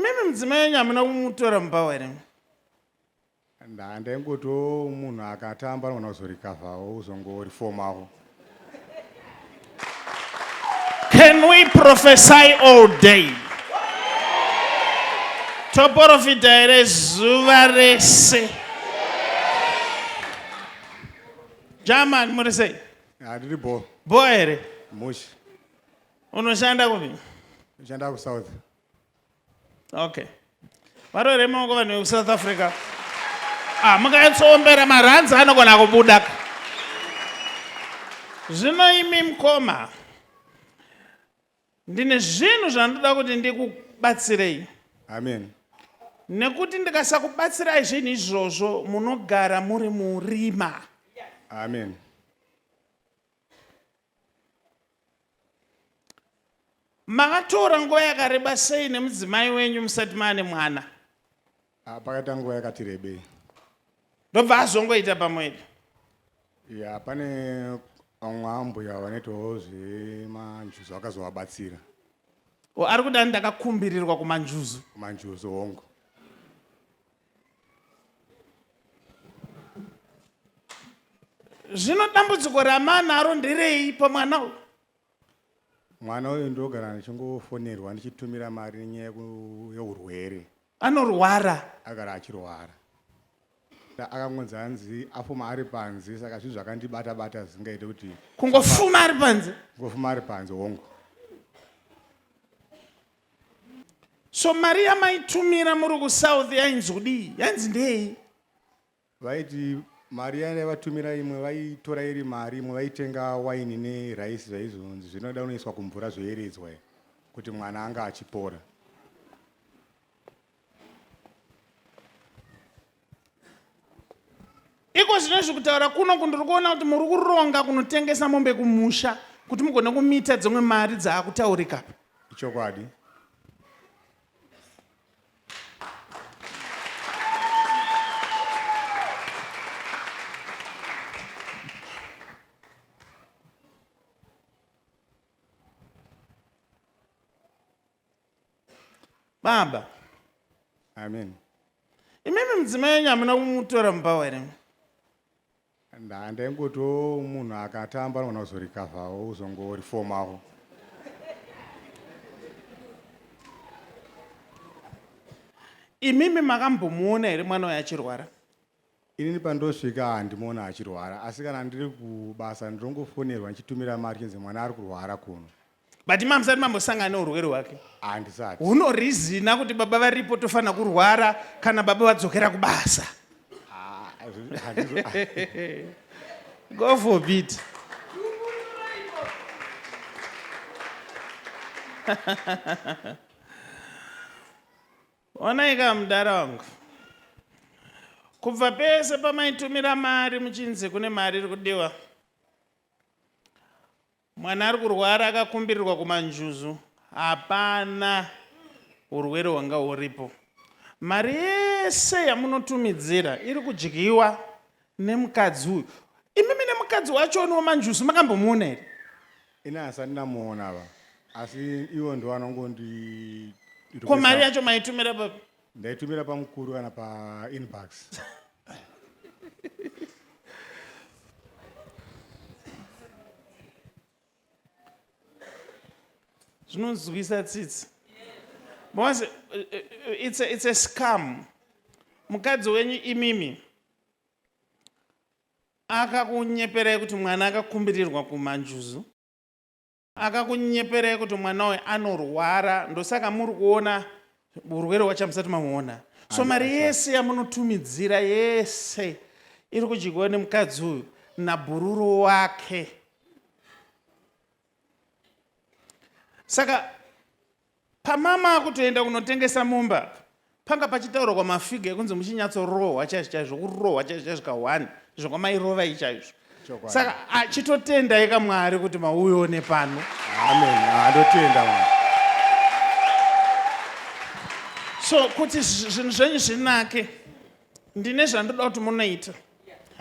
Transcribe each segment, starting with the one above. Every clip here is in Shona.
Imimi mudzimai hamuna kumutora mubva here? Ndangoti munhu akatamba anogona kuzorikavhawo uzongorifomawo. Can we prophesy all day? Toprofita here zuva rese. German muri sei? Handiri bo. Bo here? Mushi. Unoshanda kupi? Unoshanda kuSouth. Okay. Varore maoko vanhu veku-South Africa. Mukatsombera maranzi anogona kubuda. Zvino imi mukoma. Ndine zvinhu zvandoda kuti ndikubatsirei. Amen. Nekuti ndikasakubatsirai zvinhu izvozvo munogara muri murima. Amen. Makatora nguva yakareba sei nemudzimai wenyu musati maane mwana? Pakaita nguva yakati rebei. Ndobva azongoita pamwepo. Ya, pane ambuya vanoitawo zvemanjuzu vakazovabatsira. Ari kuda ndakakumbirirwa kumanjuzu. Kumanjuzu hongu. Zvino dambudziko ramanaro nderei pamwana uyu? Mwana uyu ndogara ndichingofonerwa ndichitumira mari nenyaya yeurwere. Anorwara. Agara achirwara. Akangonzi hanzi afuma ari panze, saka zvinhu zvakandibata-bata zvingaite kuti kungofuma ari panze? Kungofuma ari panze hongu. So mari yamaitumira muri kuSouth yainzi kudii? Yanzi ndei? Vaiti mari yavaivatumira imwe vaitora iri mari, imwe vaitenga waini neraisi zvaizonzi zvinoda unoiswa kumvura zvoyeredzwa kuti mwana anga achipora. Iko zvinezvi kutaura kuno kundiri kuona kuti muri kuronga kunotengesa mombe kumusha kuti mugone kumita dzimwe mari dzaakutaurika. Ichokwadi. Baba. Amen. Imimi mudzimai wenyu hamuna kumutora mubva here? Ndangoti munhu akatamba anogona kuzorikavhawo uzongorifomawo. Imimi makambomuona here mwana uyu achirwara? Inini pandosvika handimuona achirwara, asi kana ndiri kubasa ndinongofonerwa ndichitumira mari chinzi mwana ari kurwara kuno. But musati mambosangana neurwere hwake? Handisati. Unorizina kuti baba varipo tofanira kurwara kana baba vadzokera kubasa? God forbid. Onaika mudara wangu. Kubva pese pamaitumira mari muchinzi kune mari iri kudiwa. Mwana ari kurwara akakumbirirwa kumanjuzu. Hapana urwere hwanga huripo. Mari yese yamunotumidzira iri kudyiwa nemukadzi uyu. Imimi nemukadzi wacho manjuzu makambomuona here? Ina hasati ndamuona va. Asi iwo ndo vanongondi. Ko mari yacho maitumira papi? Ndaitumira pamukuru kana painbox. Zvinonzwisa tsitsi. Because it's a scam. Mukadzi wenyu imimi akakunyeperai kuti mwana akakumbirirwa kumanjuzu. Akakunyeperai kuti mwana uyu anorwara, ndosaka muri kuona urwere hwacho musati mamuona. So mari yese yamunotumidzira yese iri kudyiwa nemukadzi uyu nabhururu wake. Saka pamama kutoenda kunotengesa mumba panga pachitaurwa kwamafiga ekunzi muchinyatsorohwa chaizvo kurohwa chaizvo 1 zvokwamairova ichaizvo. Saka achitotendai kaMwari kuti mauone pano. Amen. Andotenda mwana. So kuti zvinhu zvenyu zvinake ndine zvandoda kuti munoita.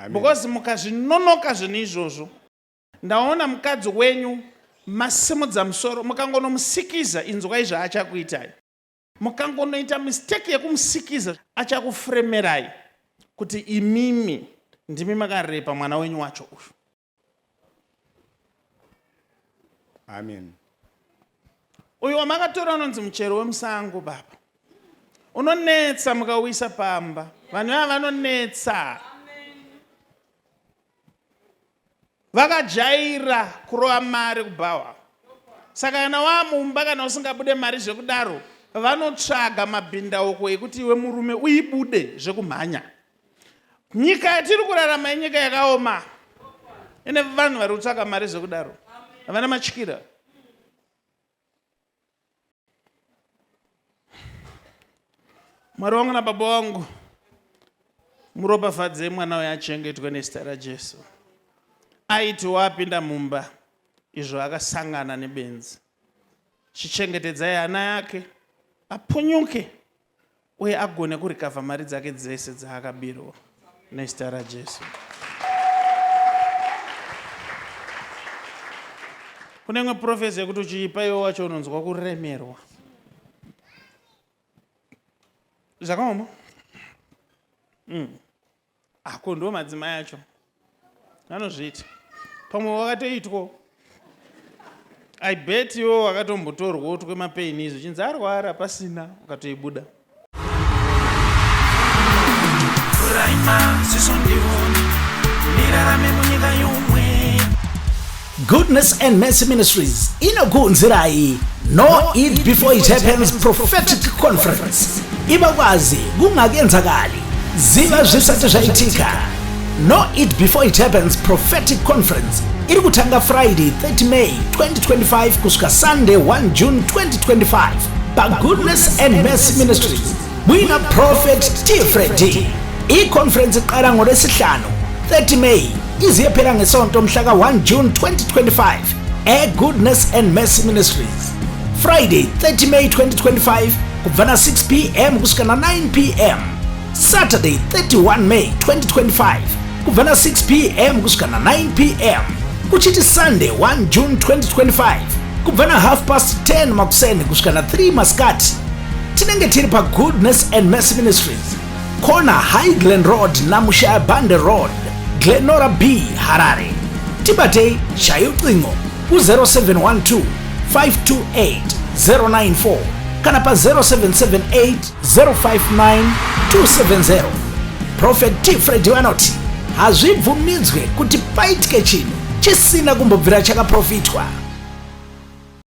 Because mukazvinonoka zvinhu izvozvo ndaona mukadzi wenyu masimudza musoro mukangonomusikiza inzwai zvaachakuitai. mukangonoita mistake yekumusikiza, achakufremerai kuti imimi ndimi makarepa mwana wenyu wacho uyu. Amen. Uyu wamakatora unonzi muchero wemusango baba. Unonetsa mukauisa pamba. Vanhu ava vanonetsa. Vakajaira kurova mari kubhawa. Saka kana wamumba kana usingabude mari zvekudaro, vanotsvaga mabhindauko ekuti iwe murume uibude zvekumhanya. Nyika yatiri kurarama inyika yakaoma. Ine vanhu vari kutsvaga mari zvekudaro. Havana matyira. Mwari wangu nababa wangu, muropafadzei mwana uyu achengetwe nezita raJesu. Aiti wapinda mumba, izvo akasangana nebenzi. Chichengetedzai ana yake, apunyuke, uye agone kurikavha mari dzake dzese dzaakabirwa nezita raJesu. Kune imwe profesi yekuti uchiipa iwo wacho unonzwa kuremerwa. Zvakaoma? Ako ndo madzimai acho. Vanozviita. Pamwe wakatoitwa. I bet iwo wakatombotorwa utwe mapaini izvo. Chinzi arwara pasina ukatoibuda. Goodness and Mercy Ministries inokunzirai No Eat Before It Happens Prophetic Conference. Ibakwazi kungakenzakali, ziva zvisati zvaitika. No Eat Before It Happens Prophetic Conference iri kutanga Friday 30 May 2025 kusvika Sunday 1 June 2025 pa Goodness and Mercy Ministries. Mwina Prophet T Freddy. I-conference iqala ngoLwesihlanu 30 May iziyephela ngesonto mhlaka 1 June 2025 Goodness and Mercy Ministries. Friday 30 May 2025 kubva 6 p.m. kusvika 9 p.m. Saturday 31 May 2025 kubva 6 p.m. kusvika 9 p.m. kuchiti Sunday 1 June 2025 kubva 10:30 makuseni kusvika 3 masikati. Tinenge tiri pa Goodness and Mercy Ministries, corner Highland Road naMushaya Bande Road, Glenora B, Harare. Tibatei chayuqingo ku0712 528 094 kana pa 0778 059 270. Prophet T Freddy vanoti hazvibvumidzwe kuti paitike chinhu chisina kumbobvira chakaprofitwa.